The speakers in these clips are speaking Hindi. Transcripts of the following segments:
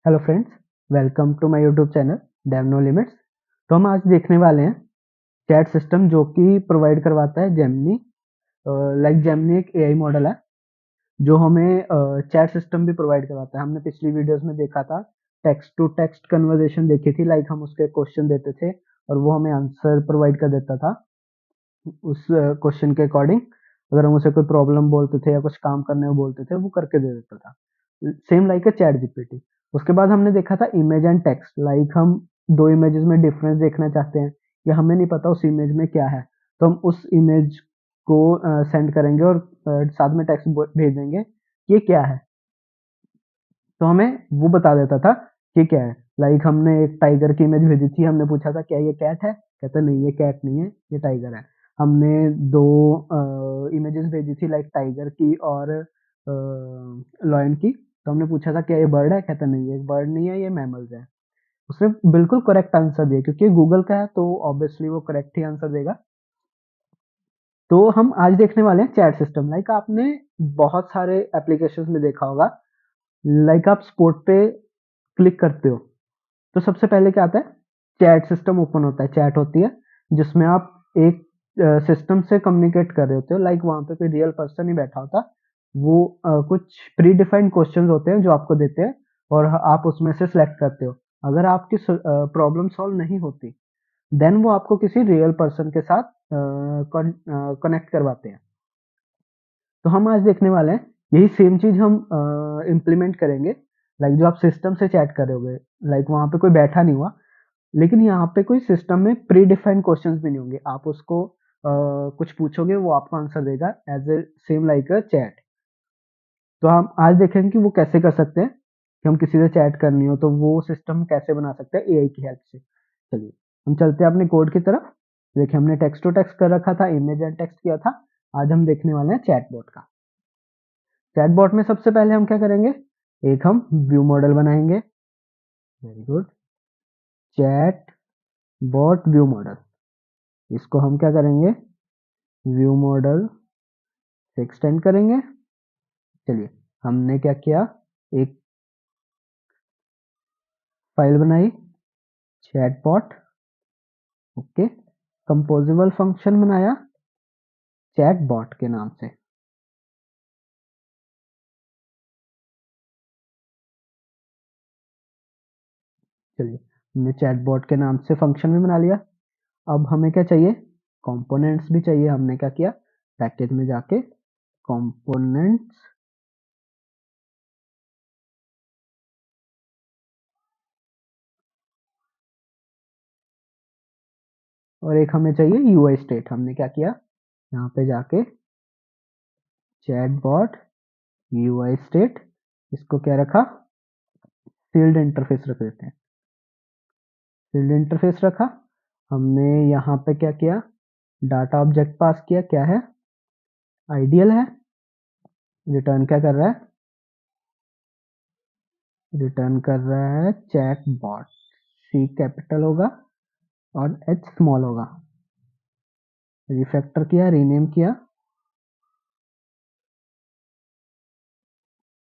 Hello friends, welcome to my YouTube channel Dev no limits. तो हम आज देखने वाले हैं चैट सिस्टम जो कि प्रोवाइड करवाता है जेमिनी। लाइक जेमिनी एक एआई मॉडल है जो हमें चैट सिस्टम भी प्रोवाइड करवाता है। हमने पिछली वीडियोस में देखा था, टेक्स्ट टू टेक्स्ट कन्वर्सेशन देखी थी। लाइक हम उसके क्वेश्चन देते थे और वो हमें आंसर प्रोवाइड कर देता था उस क्वेश्चन के अकॉर्डिंग। अगर हम उसे कोई प्रॉब्लम बोलते थे या कुछ काम करने को बोलते थे, वो करके दे देता था, same like a chat GPT. उसके बाद हमने देखा था इमेज एंड टेक्स्ट। लाइक हम दो इमेजेस में डिफरेंस देखना चाहते हैं या हमें नहीं पता उस इमेज में क्या है, तो हम उस इमेज को सेंड करेंगे और साथ में टेक्स्ट भेज देंगे कि ये क्या है, तो हमें वो बता देता था कि क्या है। लाइक हमने एक टाइगर की इमेज भेजी थी, हमने पूछा था क्या ये कैट है, कहता नहीं ये कैट नहीं है, ये टाइगर है। हमने दो इमेजेस भेजी थी, लाइक टाइगर की और लॉयन की, तो हमने पूछा था क्या ये बर्ड है, कहता नहीं ये बर्ड नहीं है, ये मैमल्स है। उसने बिल्कुल करेक्ट आंसर दिया, क्योंकि गूगल का है तो ऑब्वियसली वो करेक्ट ही आंसर देगा। तो हम आज देखने वाले हैं चैट सिस्टम। लाइक आपने बहुत सारे एप्लीकेशंस में देखा होगा, लाइक आप स्पोर्ट पे क्लिक करते हो तो सबसे पहले क्या आता है, चैट सिस्टम ओपन होता है, चैट होती है जिसमें आप एक सिस्टम से कम्युनिकेट कर रहे होते हो। लाइक वहां पे कोई रियल पर्सन ही बैठा होता, वो कुछ प्री डिफाइंड क्वेश्चंस होते हैं जो आपको देते हैं और आप उसमें से सिलेक्ट करते हो। अगर आपकी प्रॉब्लम सॉल्व नहीं होती, देन वो आपको किसी रियल पर्सन के साथ कनेक्ट करवाते हैं। तो हम आज देखने वाले हैं यही सेम चीज हम इम्प्लीमेंट करेंगे। लाइक जो आप सिस्टम से चैट कर रहे होगे, लाइक वहां पे कोई बैठा नहीं हुआ, लेकिन यहाँ पे कोई सिस्टम में प्री डिफाइंड क्वेश्चंस भी नहीं होंगे। आप उसको कुछ पूछोगे, वो आपको आंसर देगा as a same like a chat. तो हम आज देखेंगे कि वो कैसे कर सकते हैं, कि हम किसी से चैट करनी हो तो वो सिस्टम कैसे बना सकते हैं एआई की हेल्प से। चलिए हम चलते हैं अपने कोड की तरफ। देखिए हमने टेक्स्ट टू टेक्स्ट कर रखा था, इमेज एंड टेक्स्ट किया था। आज हम देखने वाले हैं चैटबॉट का। चैटबॉट में सबसे पहले हम क्या करेंगे, एक हम व्यू मॉडल बनाएंगे। Very good. Chat bot view model, इसको हम क्या करेंगे, व्यू मॉडल से एक्सटेंड करेंगे। चलिए हमने क्या किया, एक फाइल बनाई चैटबॉट, ओके, कंपोजिबल फंक्शन बनाया चैटबॉट के नाम से। चलिए हमने चैटबॉट के नाम से फंक्शन भी बना लिया। अब हमें क्या चाहिए, कंपोनेंट्स भी चाहिए। हमने क्या किया, पैकेज में जाके कंपोनेंट्स, और एक हमें चाहिए यूआई स्टेट। हमने क्या किया, यहाँ पे जाके चैटबॉट यूआई स्टेट, इसको क्या रखा, फील्ड इंटरफेस रख देते हैं। फील्ड इंटरफेस रखा। हमने यहाँ पे क्या किया, डाटा ऑब्जेक्ट पास किया, क्या है, आइडियल है। रिटर्न क्या कर रहा है, रिटर्न कर रहा है चैट बॉट। सी कैपिटल होगा और एच स्मॉल होगा। रिफैक्टर किया, रीनेम किया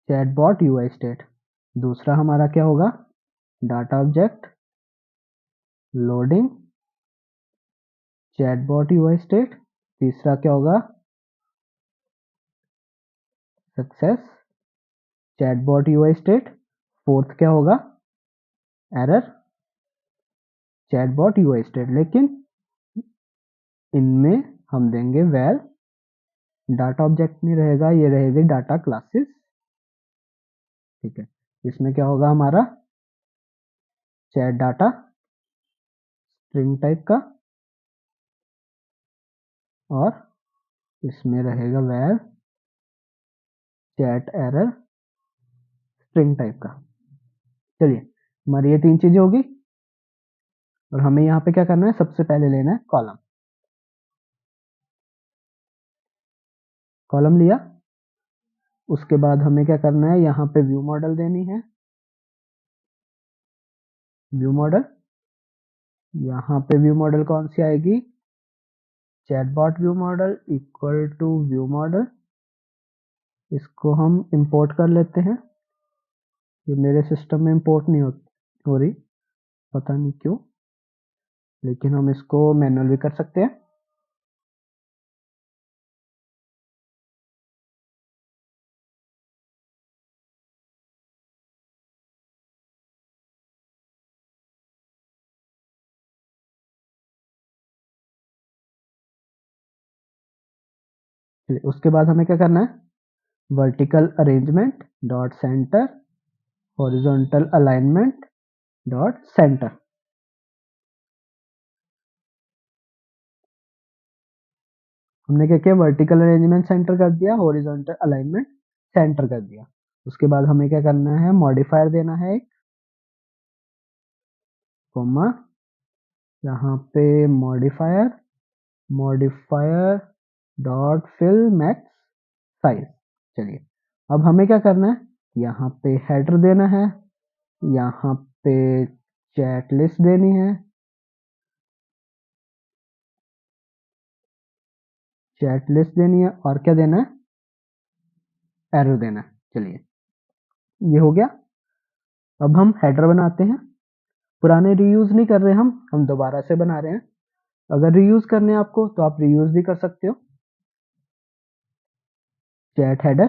चैट बॉट यूआई स्टेट। दूसरा हमारा क्या होगा, data object loading chat bot UI state. तीसरा क्या होगा, success chat bot UI state. Fourth क्या होगा, error chat bot UI state. लेकिन इनमें हम देंगे वेल, डाटा ऑब्जेक्ट नहीं रहेगा, ये रहेगी डाटा क्लासेस। ठीक है, इसमें क्या होगा हमारा, चैट डाटा स्ट्रिंग टाइप का, और इसमें रहेगा well chat error string type का। चलिए हमारी ये तीन चीजें होगी, और हमें यहाँ पे क्या करना है, सबसे पहले लेना है कॉलम। कॉलम लिया, उसके बाद हमें क्या करना है, यहाँ पे व्यू मॉडल देनी है। व्यू मॉडल, यहाँ पे व्यू मॉडल कौन सी आएगी, chatbot view model equal to view model. इसको हम इंपोर्ट कर लेते हैं। ये मेरे सिस्टम में इंपोर्ट नहीं हो रही, पता नहीं क्यों, लेकिन हम इसको मैनुअल भी कर सकते हैं। चलिए, उसके बाद हमें क्या करना है, vertical arrangement dot centre, horizontal alignment dot centre. हमने क्या किया, वर्टिकल अरेंजमेंट सेंटर कर दिया, हॉरिजॉन्टल अलाइनमेंट सेंटर कर दिया। उसके बाद हमें क्या करना है, मॉडिफायर देना है एक, कॉमा, यहाँ पे modifier, modifier dot fill max size. चलिए, अब हमें क्या करना है, यहाँ पे हेडर देना है, यहाँ पे चैट लिस्ट देनी है, चैट लिस्ट देनी है, और क्या देना है, एरो देना है। चलिए, ये हो गया। अब हम हेडर बनाते हैं, पुराने रीयूज नहीं कर रहे, हम दोबारा से बना रहे हैं। अगर रीयूज करने हैं आपको तो आप रीयूज भी कर सकते हो। चैट हेडर,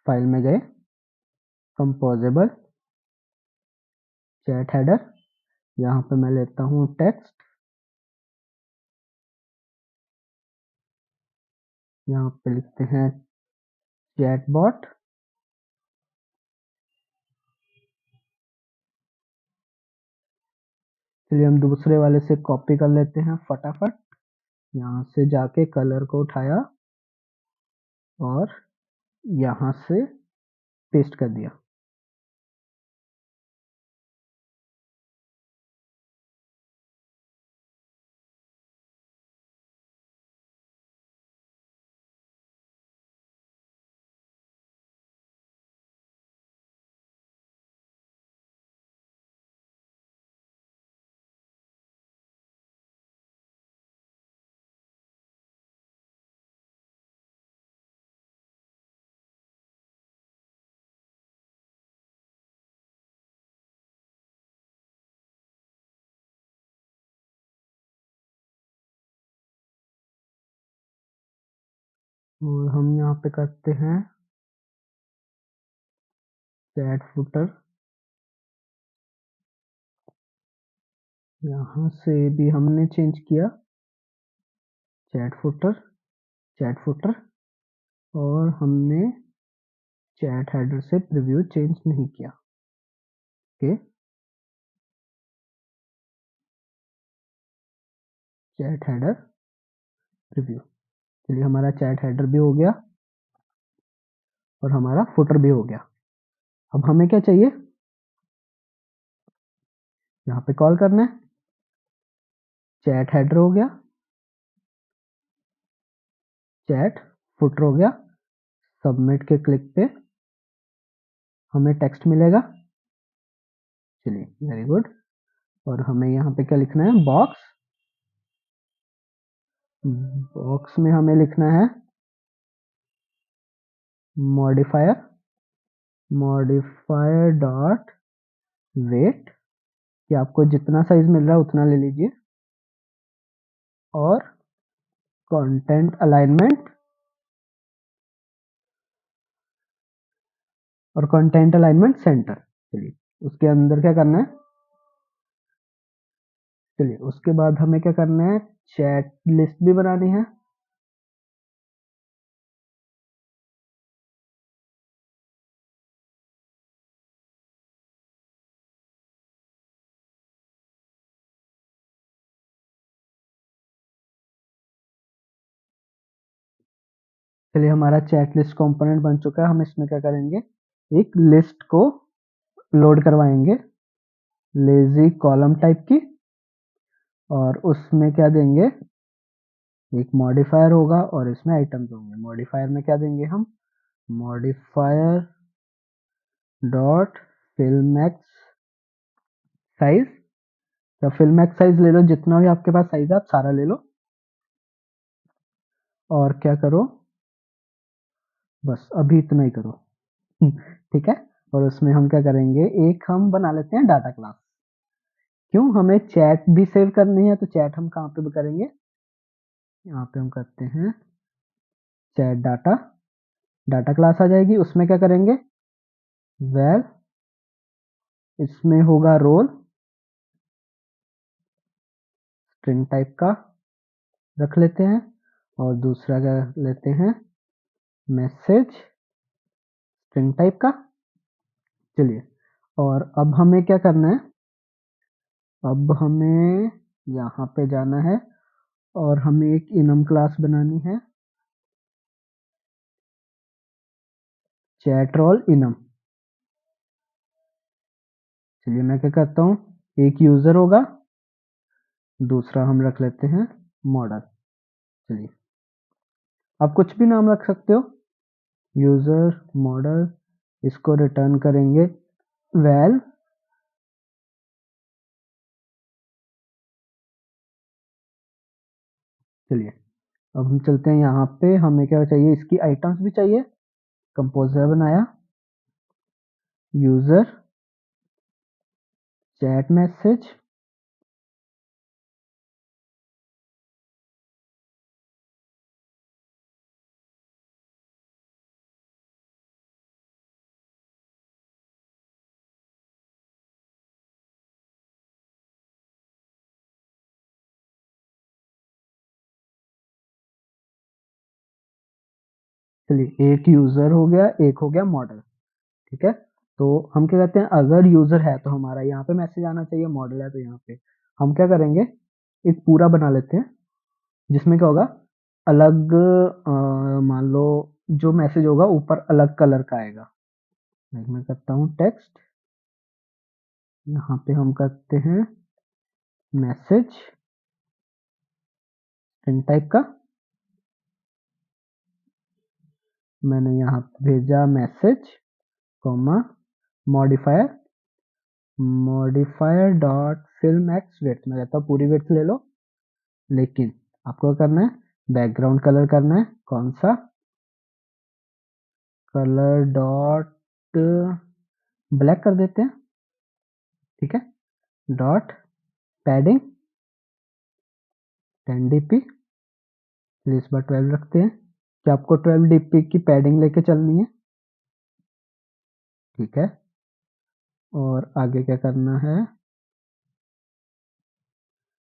फाइल में गए, कंपोजेबल चैट हेडर, यहाँ पे मैं लेता हूँ टेक्स्ट, यहाँ पे लिखते हैं चैटबॉट, चलिए हम दूसरे वाले से कॉपी कर लेते हैं फटाफट, यहाँ से जाके कलर को उठाया और यहाँ से पेस्ट कर दिया। और हम यहाँ पे करते हैं चैट फुटर, यहाँ से भी हमने चेंज किया चैट फुटर, चैट फुटर, और हमने चैट हेडर से प्रीव्यू चेंज नहीं किया। Okay, chat header preview. चलिए, हमारा चैट हेडर भी हो गया और हमारा फुटर भी हो गया। अब हमें क्या चाहिए, यहाँ पे कॉल करना है, चैट हेडर हो गया, चैट फुटर हो गया, सबमिट के क्लिक पे हमें टेक्स्ट मिलेगा। चलिए, वेरी गुड। और हमें यहाँ पे क्या लिखना है, बॉक्स, बॉक्स में हमें लिखना है मॉडिफायर, मॉडिफायर डॉट वेट, कि आपको जितना साइज मिल रहा है उतना ले लीजिए, और कंटेंट अलाइनमेंट, और कंटेंट अलाइनमेंट सेंटर। चलिए, उसके अंदर क्या करना है, चलिए उसके बाद हमें क्या करना है, चैट लिस्ट भी बनानी है। चलिए, हमारा चैट लिस्ट कंपोनेंट बन चुका है। हम इसमें क्या करेंगे, एक लिस्ट को लोड करवाएंगे, लेजी कॉलम टाइप की, और उसमें क्या देंगे, एक मॉडिफायर होगा और इसमें आइटम्स होंगे। मॉडिफायर में क्या देंगे हम, modifier dot fill max size, या फिल मैक्स साइज ले लो, जितना भी आपके पास साइज है आप सारा ले लो, और क्या करो, बस अभी इतना ही करो। ठीक है। और उसमें हम क्या करेंगे, एक हम बना लेते हैं डाटा क्लास। क्यों, हमें चैट भी सेव करनी है, तो चैट हम कहाँ पे करेंगे, यहाँ पे हम करते हैं चैट डाटा, डाटा क्लास आ जाएगी। उसमें क्या करेंगे, वेल इसमें होगा रोल, स्ट्रिंग टाइप का रख लेते हैं, और दूसरा क्या लेते हैं, मैसेज स्ट्रिंग टाइप का। चलिए, और अब हमें क्या करना है, अब हमें यहाँ पे जाना है और हमें एक इनम क्लास बनानी है, चैट रोल इनम। चलिए मैं क्या करता हूँ, एक यूजर होगा, दूसरा हम रख लेते हैं मॉडल। चलिए, आप कुछ भी नाम रख सकते हो, यूजर मॉडल, इसको रिटर्न करेंगे वेल। चलिए, अब हम चलते हैं यहाँ पे, हमें क्या चाहिए, इसकी आइटम्स भी चाहिए। कंपोजर बनाया, यूजर चैट मैसेज, चलिए एक यूजर हो गया, एक हो गया मॉडल। ठीक है, तो हम क्या कहते हैं, अगर यूजर है तो हमारा यहाँ पे मैसेज आना चाहिए, मॉडल है तो यहाँ पे हम क्या करेंगे, एक पूरा बना लेते हैं, जिसमें क्या होगा, अलग मान लो जो मैसेज होगा ऊपर अलग कलर का आएगा। मैं करता हूँ टेक्स्ट, यहाँ पे हम करते हैं मैसेज स्ट्रिंग टाइप का, मैंने यहाँ भेजा message, comma modifier, modifier dot fill max width, मैं कहता हूँ पूरी विड्थ ले लो, लेकिन आपको क्या करना है, बैकग्राउंड कलर करना है, कौन सा, कलर डॉट ब्लैक कर देते हैं। ठीक है, डॉट पैडिंग 10 dp, इस बार 12 रखते हैं, कि आपको 12 dp की पैडिंग लेके चलनी है। ठीक है, और आगे क्या करना है,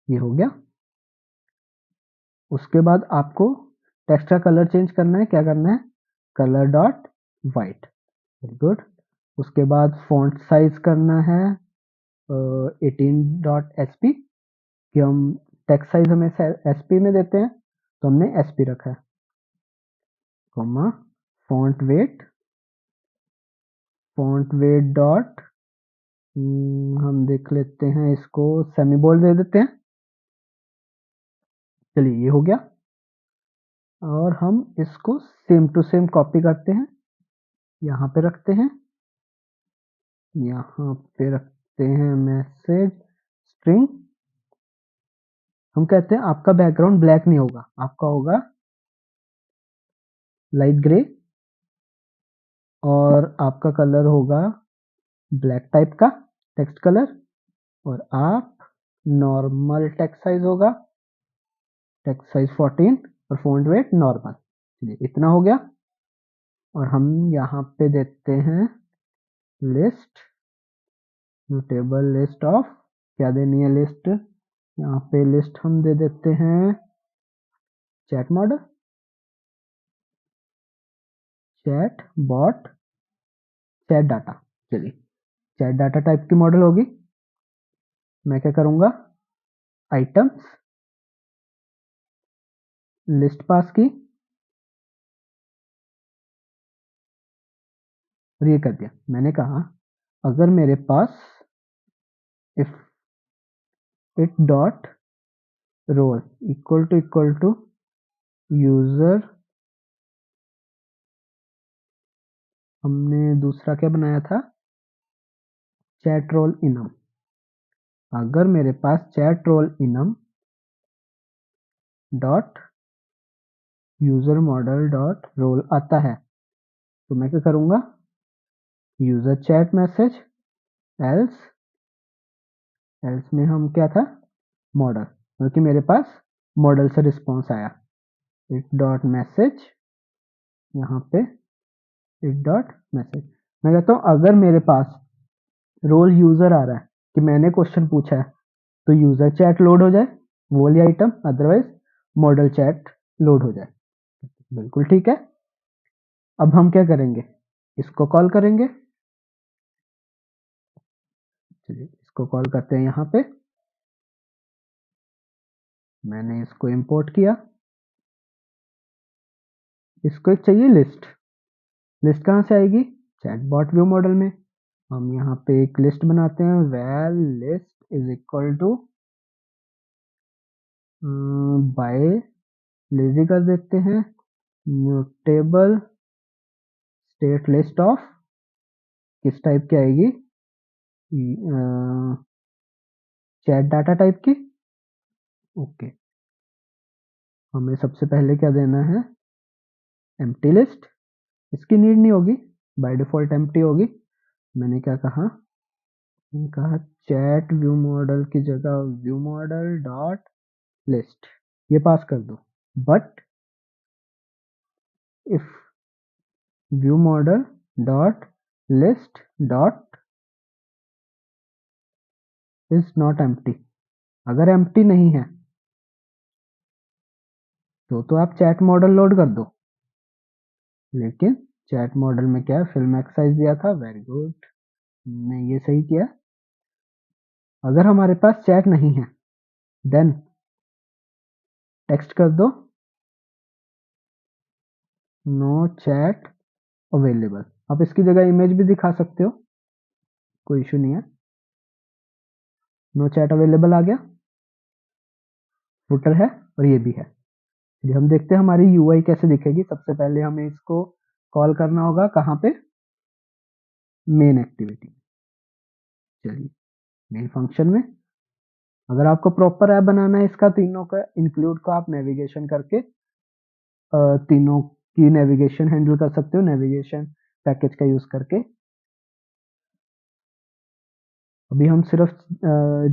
ये हो गया। उसके बाद आपको टेक्स्ट का कलर चेंज करना है, क्या करना है, colour dot white, very good. उसके बाद फॉन्ट साइज करना है 18.sp, कि हम टेक्स्ट साइज हमें एसपी में देते हैं, तो हमने एसपी रखा है, कॉमा फॉन्ट वेट डॉट, हम देख लेते हैं इसको, सेमी बोल्ड दे देते हैं। चलिए ये हो गया, और हम इसको सेम टू सेम कॉपी करते हैं, यहाँ पे रखते हैं, यहाँ पे रखते हैं मैसेज स्ट्रिंग। हम कहते हैं आपका बैकग्राउंड ब्लैक नहीं होगा, आपका होगा लाइट ग्रे, और आपका कलर होगा ब्लैक टाइप का टेक्स्ट कलर, और आप नॉर्मल टेक्स्ट साइज होगा, टेक्स्ट साइज 14, और फॉन्ट वेट नॉर्मल। चलिए इतना हो गया, और हम यहाँ पे देते हैं लिस्ट, टेबल लिस्ट ऑफ, क्या देनी है लिस्ट, यहाँ पे लिस्ट हम दे देते हैं chat model, chat bot, chat data. चलिए, चैट डाटा टाइप की मॉडल होगी। मैं क्या करूंगा, आइटम्स, लिस्ट पास की, और ये कर दिया। मैंने कहा अगर मेरे पास if it dot role equal to user, हमने दूसरा क्या बनाया था, चैट रोल इनम, अगर मेरे पास chat role enum dot user model dot role आता है, तो मैं क्या करूंगा, यूजर चैट मैसेज, एल्स में हम क्या था, मॉडल, क्योंकि मेरे पास मॉडल से रिस्पॉन्स आया। इट डॉट मैसेज, यहाँ पे इट डॉट मैसेज। मैं कहता हूँ अगर मेरे पास रोल यूजर आ रहा है कि मैंने क्वेश्चन पूछा है, तो यूजर चैट लोड हो जाए वो वाली item, otherwise model chat load हो जाए। बिल्कुल ठीक है। अब हम क्या करेंगे, इसको कॉल करेंगे। चलिए इसको कॉल करते हैं। यहाँ पे मैंने इसको इंपोर्ट किया। इसको एक चाहिए लिस्ट। लिस्ट कहाँ से आएगी, चैटबॉट व्यू मॉडल में। हम यहाँ पे एक लिस्ट बनाते हैं, val list is equal to by lazy कर देते हैं, म्यूटेबल स्टेट लिस्ट ऑफ, किस टाइप की आएगी, चैट डाटा टाइप की। ओके, हमें सबसे पहले क्या देना है, एम्प्टी लिस्ट। इसकी नीड नहीं होगी, बाय डिफॉल्ट एम्प्टी होगी। मैंने क्या कहा, कहा चैट व्यू मॉडल की जगह व्यू मॉडल डॉट लिस्ट, ये पास कर दो। But if view model dot list dot is not empty, अगर एम्प्टी नहीं है तो आप चैट मॉडल लोड कर दो। लेकिन चैट मॉडल में क्या है, फिल मैक्स साइज दिया था, वेरी गुड, ने ये सही किया। अगर हमारे पास चैट नहीं है देन टेक्स्ट कर दो नो चैट अवेलेबल। आप इसकी जगह इमेज भी दिखा सकते हो, कोई इशू नहीं है। नो चैट अवेलेबल आ गया, फुटर है और ये भी है। चलिए हम देखते हैं हमारी यूआई कैसे दिखेगी। सबसे पहले हमें इसको कॉल करना होगा, कहाँ पे, मेन एक्टिविटी। चलिए मेन फंक्शन में, अगर आपको प्रॉपर ऐप बनाना है इसका, तीनों का इंक्लूड को आप नेविगेशन करके तीनों की नेविगेशन हैंडल कर सकते हो, नेविगेशन पैकेज का यूज करके। अभी हम सिर्फ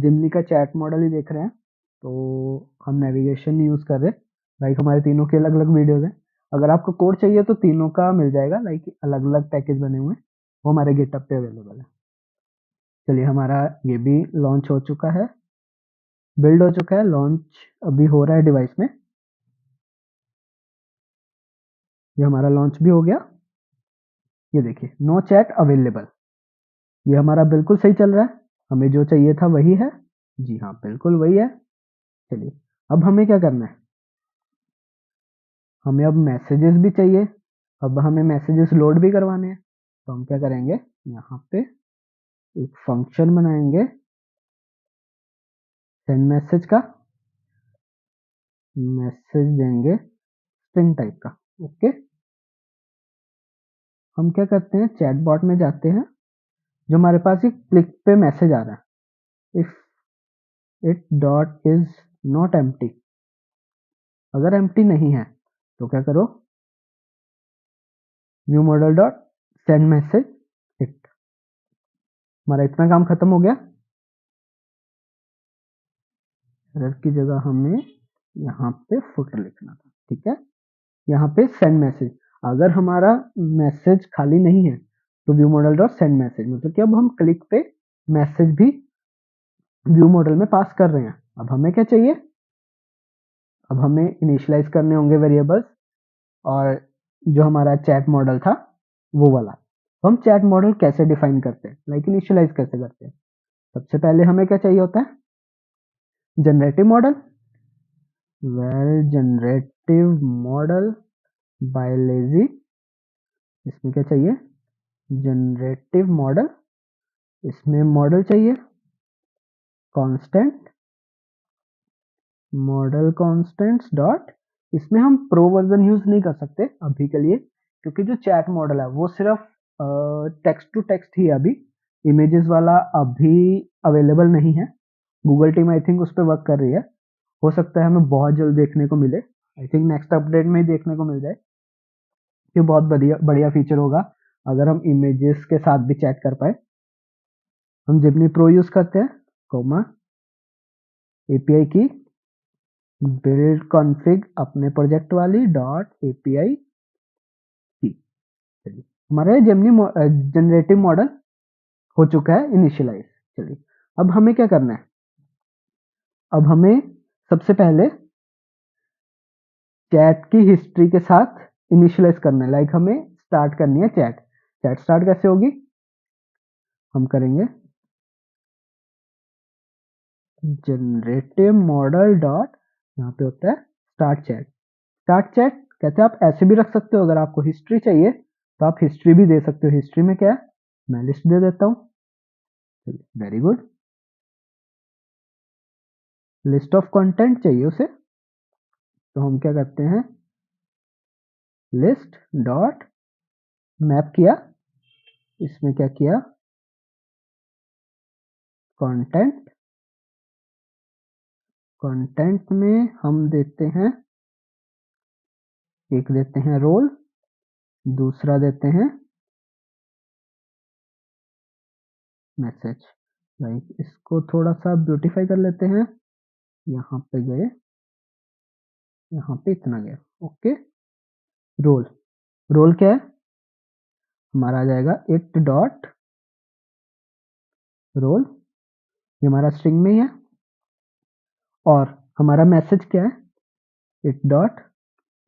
जिमनी का चैट मॉडल ही देख रहे हैं, तो हम नेविगेशन यूज कर रहे हैं। लाइक हमारे तीनों के अलग अलग वीडियोज हैं। अगर आपको कोड चाहिए तो तीनों का मिल जाएगा, लाइक अलग अलग पैकेज बने हुए हैं, वो हमारे गिटहब पे अवेलेबल है। चलिए हमारा ये भी लॉन्च हो चुका है, बिल्ड हो चुका है, लॉन्च अभी हो रहा है डिवाइस में। ये हमारा लॉन्च भी हो गया। ये देखिए नो चैट अवेलेबल, ये हमारा बिल्कुल सही चल रहा है। हमें जो चाहिए था वही है, जी हाँ बिल्कुल वही है। चलिए अब हमें क्या करना है, हमें अब मैसेजेस भी चाहिए। अब हमें मैसेजेस लोड भी करवाने हैं, तो हम क्या करेंगे, यहाँ पे एक फंक्शन बनाएंगे सेंड मैसेज का, मैसेज देंगे स्ट्रिंग टाइप का। ओके, हम क्या करते हैं, चैटबॉट में जाते हैं, जो हमारे पास एक क्लिक पे मैसेज आ रहा है, if it dot is not empty, अगर एम्प्टी नहीं है तो क्या करो, view model dot send message it. हमारा इतना काम खत्म हो गया। एरर की जगह हमें यहाँ पे फुटर लिखना था, ठीक है। यहाँ पे सेंड मैसेज, अगर हमारा मैसेज खाली नहीं है तो view model dot send message, मतलब कि अब हम क्लिक पे मैसेज भी व्यू मॉडल में पास कर रहे हैं। अब हमें क्या चाहिए, अब हमें इनिशियलाइज करने होंगे वेरिएबल्स, और जो हमारा चैट मॉडल था वो वाला। तो हम चैट मॉडल कैसे डिफाइन करते हैं, लाइक इनिशियलाइज कैसे करते हैं। सबसे पहले हमें क्या चाहिए होता है, generative model, well generative model by lazy. इसमें क्या चाहिए, जनरेटिव मॉडल, इसमें मॉडल चाहिए कांस्टेंट, मॉडल कांस्टेंट्स डॉट, इसमें हम प्रो वर्जन यूज नहीं कर सकते अभी के लिए, क्योंकि जो चैट मॉडल है वो सिर्फ टेक्स्ट टू टेक्स्ट ही, अभी इमेजेस वाला अभी अवेलेबल नहीं है। गूगल टीम आई थिंक उस पर वर्क कर रही है, हो सकता है हमें बहुत जल्द देखने को मिले। आई थिंक नेक्स्ट अपडेट में ही देखने को मिल जाए, ये बहुत बढ़िया बढ़िया फीचर होगा। अगर हम इमेजेस के साथ भी चैट कर पाए, हम जेमिनी प्रो यूज करते हैं, कोमा एपीआई की बिल्ड कॉन्फ़िग अपने प्रोजेक्ट वाली डॉट एपीआई की। चलिए, हमारा जेमिनी जनरेटिव मॉडल हो चुका है इनिशियलाइज। चलिए, अब हमें क्या करना है, अब हमें सबसे पहले चैट की हिस्ट्री के साथ इनिशियलाइज करना है, लाइक हमें स्टार्ट करनी है चैट। चैट स्टार्ट कैसे होगी, हम करेंगे जनरेटिव मॉडल डॉट, यहाँ पे होता है स्टार्ट चैट। स्टार्ट चैट कहते हैं आप ऐसे भी रख सकते हो, अगर आपको हिस्ट्री चाहिए तो आप हिस्ट्री भी दे सकते हो। हिस्ट्री में क्या है, मैं लिस्ट दे देता हूँ, very good. List of content चाहिए उसे, तो हम क्या करते हैं, लिस्ट डॉट मैप किया, इसमें क्या किया, कंटेंट, कंटेंट में हम देते हैं, एक देते हैं रोल, दूसरा देते हैं मैसेज। लाइक इसको थोड़ा सा ब्यूटीफाई कर लेते हैं, यहाँ पे गए, यहाँ पे इतना गया, ओके। रोल, रोल क्या है, हमारा आ जाएगा इट डॉट रोल, ये हमारा स्ट्रिंग में ही है। और हमारा मैसेज क्या है, it dot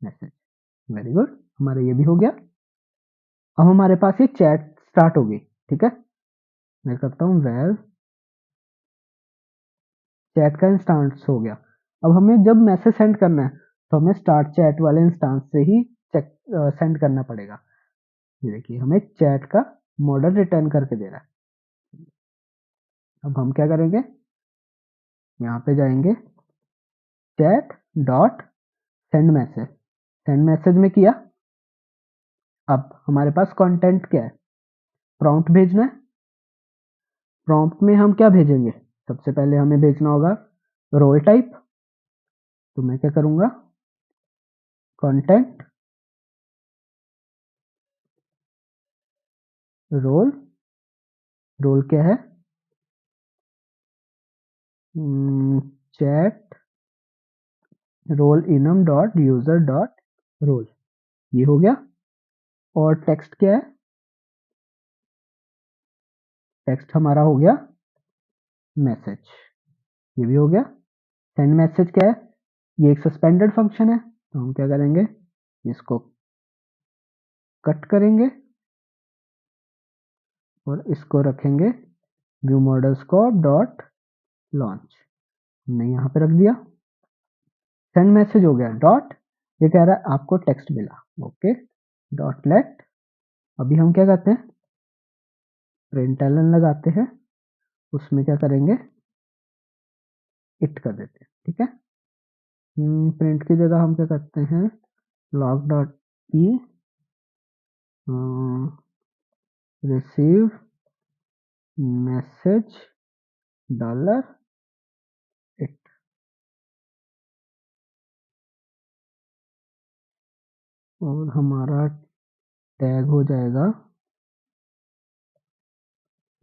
message, very good, हमारा ये भी हो गया। अब हमारे पास ये चैट स्टार्ट होगी, ठीक है। मैं करता हूँ वेर चैट का इंस्टांस हो गया। अब हमें जब मैसेज सेंड करना है तो हमें स्टार्ट चैट वाले इंस्टांस से ही चेक सेंड करना पड़ेगा। ये देखिए हमें चैट का मॉडल रिटर्न करके दे रहा है। अब हम क्या करेंगे, यहाँ पे जाएंगे chat dot send message, send message में किया। अब हमारे पास कंटेंट क्या है, प्रॉम्प्ट भेजना है। प्रॉम्प्ट में हम क्या भेजेंगे, सबसे पहले हमें भेजना होगा रोल टाइप, तो मैं क्या करूंगा, कंटेंट रोल, रोल क्या है, chat role enum dot user dot role, ये हो गया। और टेक्स्ट क्या है, टेक्स्ट हमारा हो गया मैसेज, ये भी हो गया। सेंड मैसेज क्या है, ये एक सस्पेंडेड फंक्शन है, तो हम क्या करेंगे, इसको कट करेंगे और इसको रखेंगे view model scope dot launch, हमने यहाँ पे रख दिया। सेंड मैसेज हो गया डॉट, ये कह रहा है आपको टेक्स्ट मिला, ओके, डॉट लेट। अभी हम क्या करते हैं, प्रिंटलन लगाते हैं, उसमें क्या करेंगे, इट कर देते हैं, ठीक है। प्रिंट की जगह हम क्या करते हैं, log dot E receive message dollar it, और हमारा टैग हो जाएगा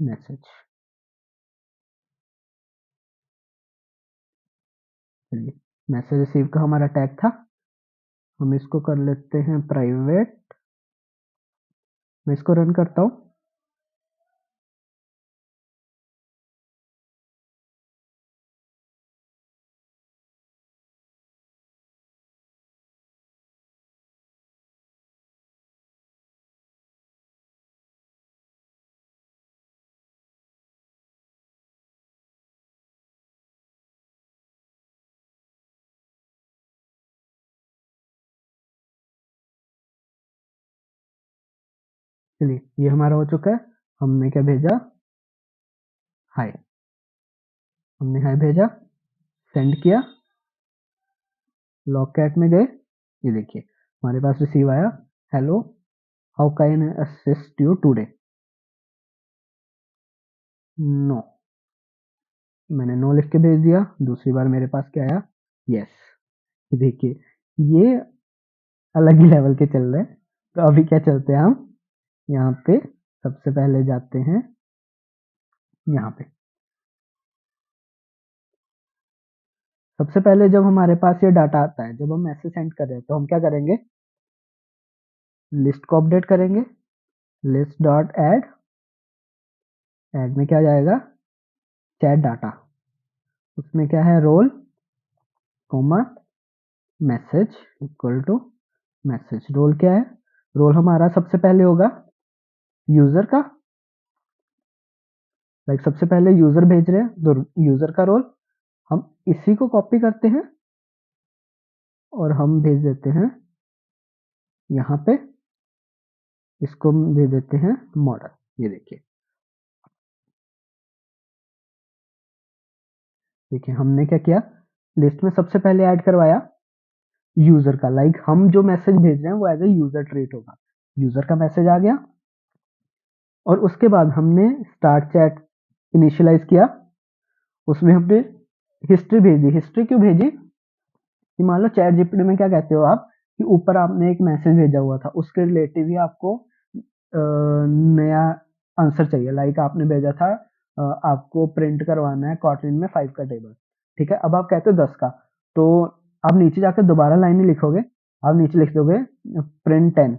मैसेज। चलिए, मैसेज रिसीव का हमारा टैग था, हम इसको कर लेते हैं प्राइवेट। मैं इसको रन करता हूँ, चलिए ये हमारा हो चुका है। हमने क्या भेजा, हाय, हमने हाय भेजा, सेंड किया, लॉग कैट में गए, ये देखिए हमारे पास रिसीव आया, hello how can I assist you today, no, मैंने नो लिख के भेज दिया। दूसरी बार मेरे पास क्या आया, यस। देखिए ये अलग ही लेवल के चल रहे हैं। तो अभी क्या चलते हैं हम यहाँ पे सबसे पहले जाते हैं यहाँ पे। सबसे पहले जब हमारे पास ये डाटा आता है, जब हम मैसेज सेंड कर रहे हैं, तो हम क्या करेंगे, लिस्ट को अपडेट करेंगे। लिस्ट डॉट ऐड, ऐड में क्या जाएगा, चैट डाटा, उसमें क्या है, role comma message equal to message. Role क्या है, रोल हमारा सबसे पहले होगा यूजर का, लाइक सबसे पहले यूजर भेज रहे हैं तो यूजर का रोल, हम इसी को कॉपी करते हैं और हम भेज देते हैं यहाँ पे, इसको हम भेज देते हैं मॉडल। ये देखिए, देखिए हमने क्या किया, लिस्ट में सबसे पहले ऐड करवाया यूजर का, लाइक हम जो मैसेज भेज रहे हैं वो एज ए यूजर ट्रीट होगा, यूजर का मैसेज आ गया। और उसके बाद हमने स्टार्ट चैट इनिशियलाइज किया, उसमें हमने हिस्ट्री भेजी। हिस्ट्री क्यों भेजी, कि मान लो चैट जीपीटी में क्या कहते हो आप, कि ऊपर आपने एक मैसेज भेजा हुआ था, उसके रिलेटिव ही आपको नया आंसर चाहिए, लाइक आपने भेजा था आपको प्रिंट करवाना है कॉटलिन में 5 का टेबल, ठीक है। अब आप कहते हो 10 का, तो आप नीचे जाकर दोबारा लाइन नहीं लिखोगे, आप नीचे लिख दोगे प्रिंट 10,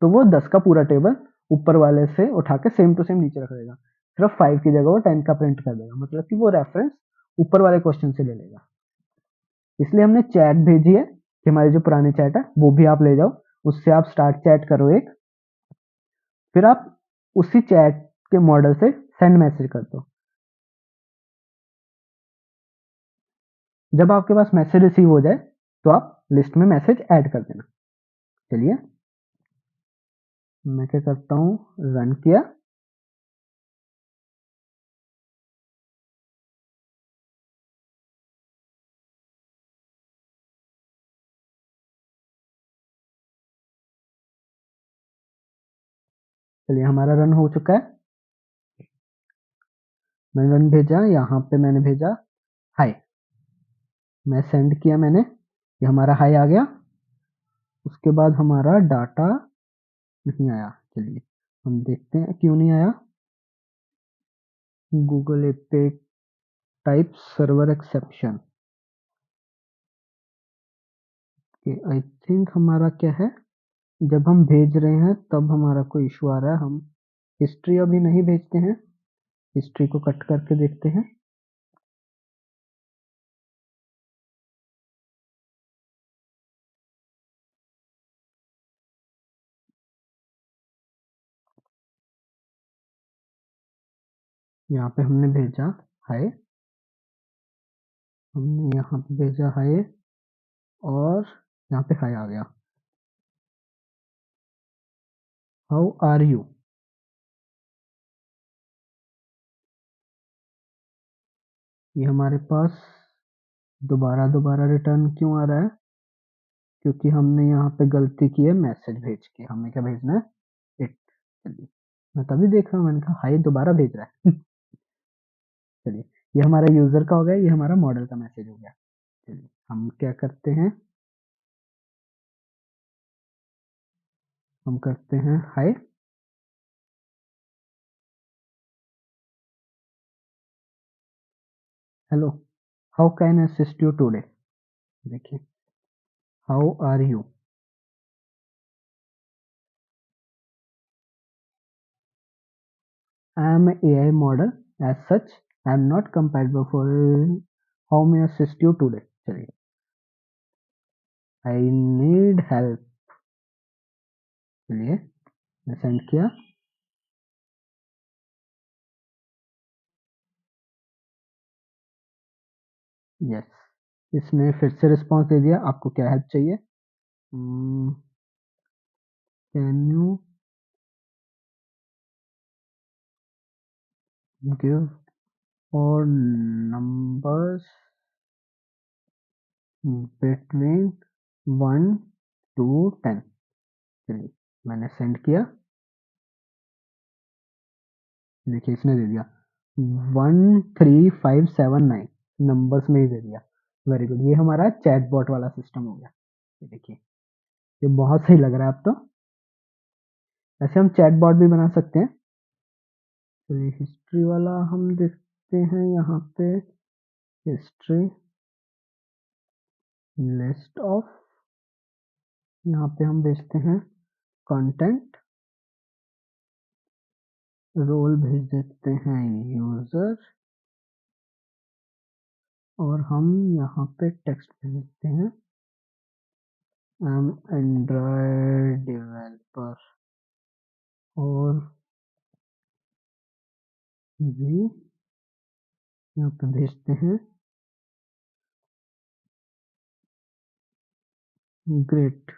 तो वो 10 का पूरा टेबल ऊपर वाले से उठा के सेम टू सेम नीचे रख देगा, सिर्फ 5 की जगह वो 10 का प्रिंट कर देगा, मतलब कि वो रेफरेंस ऊपर वाले क्वेश्चन से ले लेगा। इसलिए हमने चैट भेजी है कि हमारी जो पुरानी चैट है वो भी आप ले जाओ, उससे आप स्टार्ट चैट करो एक, फिर आप उसी चैट के मॉडल से सेंड मैसेज कर दो। जब आपके पास मैसेज रिसीव हो जाए तो आप लिस्ट में मैसेज ऐड कर देना। चलिए मैं क्या करता हूँ, रन किया, चलिए हमारा रन हो चुका है। मैंने रन भेजा, यहाँ पे मैंने भेजा हाय, मैं सेंड किया मैंने, ये हमारा हाय आ गया। उसके बाद हमारा डाटा नहीं आया, चलिए हम देखते हैं क्यों नहीं आया। Google epic type server exception, I think हमारा क्या है, जब हम भेज रहे हैं तब हमारा कोई इशू आ रहा है। हम हिस्ट्री अभी नहीं भेजते हैं, हिस्ट्री को कट करके देखते हैं। यहाँ पे हमने भेजा हाय, हमने यहाँ पे भेजा हाय और यहाँ पे हाय आ गया, हाउ आर यू। ये हमारे पास दोबारा दोबारा रिटर्न क्यों आ रहा है, क्योंकि हमने यहाँ पे गलती की है मैसेज भेज के, हमें क्या भेजना है इट। चलिए मैं तभी देख रहा हूँ, मैंने कहा हाय दोबारा भेज रहा है। चलिए ये हमारा यूजर का हो गया, ये हमारा मॉडल का मैसेज हो गया। चलिए हम क्या करते हैं, हम करते हैं hi, hello, how can I assist you today. देखिए how are you, I am AI model, as such I am not compatible for how may I assist you today। चलिए आई नीड हेल्प, चलिए मैं सेंड किया, यस इसने फिर से रिस्पॉन्स दे दिया, आपको क्या हेल्प चाहिए, कैन यू गिव और नंबर्स बिटवीन 1 to 10। चलिए मैंने सेंड किया, देखिए इसने दे दिया 13579, नंबर्स में ही दे दिया। वेरी गुड, ये हमारा चैटबॉट वाला सिस्टम हो गया। ये देखिए ये बहुत सही लग रहा है अब तो। ऐसे हम चैट बॉट भी बना सकते हैं। तो ये हिस्ट्री वाला हम देखते हैं यहाँ पे, हिस्ट्री लिस्ट ऑफ, यहाँ पे हम भेजते हैं कंटेंट, रोल भेज देते हैं यूजर, और हम यहाँ पे टेक्स्ट भेजते हैं आई एम एंड्रॉयड डेवलपर, और भी यहाँ पे भेजते हैं ग्रेट।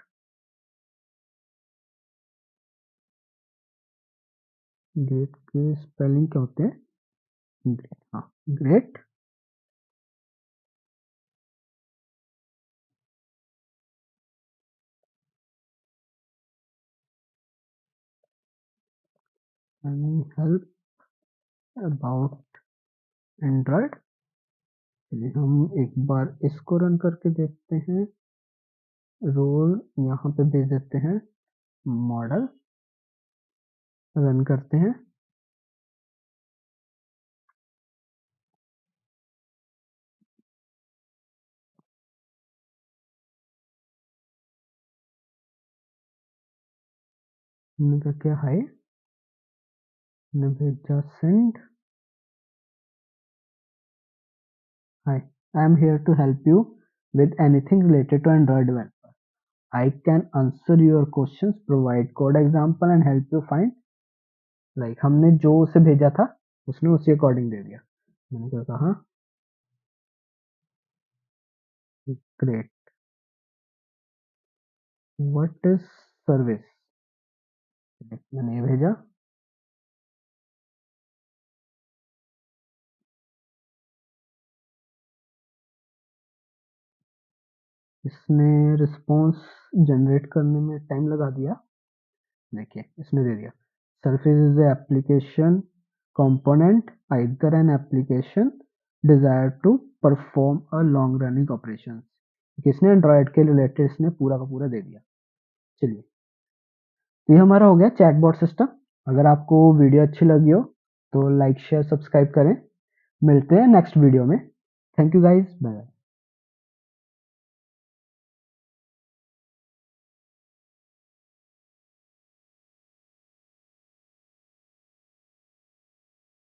ग्रेट के स्पेलिंग क्या होते हैं? ग्रेट, हाँ great. Any help about Android. चलिए हम एक बार इसको रन करके देखते हैं। रोल यहाँ पे भेज देते हैं मॉडल, रन करते हैं। हमने क्या किया, हाय, हमने भेजा send, hi, I am here to help you with anything related to Android developer. I can answer your questions, provide code example and help you find, like हमने जो उसे भेजा था उसने उसी अकॉर्डिंग दे दिया। मैंने क्या कहा, ग्रेट, व्हाट इज सर्विस, मैंने ये भेजा। इसने रिस्पॉन्स जनरेट करने में टाइम लगा दिया। देखिए इसने दे दिया, surface is application component either an application desired to perform a long running operations। किसने, एंड्रॉयड के रिलेटेड इसने पूरा का पूरा दे दिया। चलिए, तो ये हमारा हो गया चैटबॉट सिस्टम। अगर आपको वीडियो अच्छी लगी हो तो लाइक शेयर सब्सक्राइब करें। मिलते हैं नेक्स्ट वीडियो में। Thank you guys, bye bye.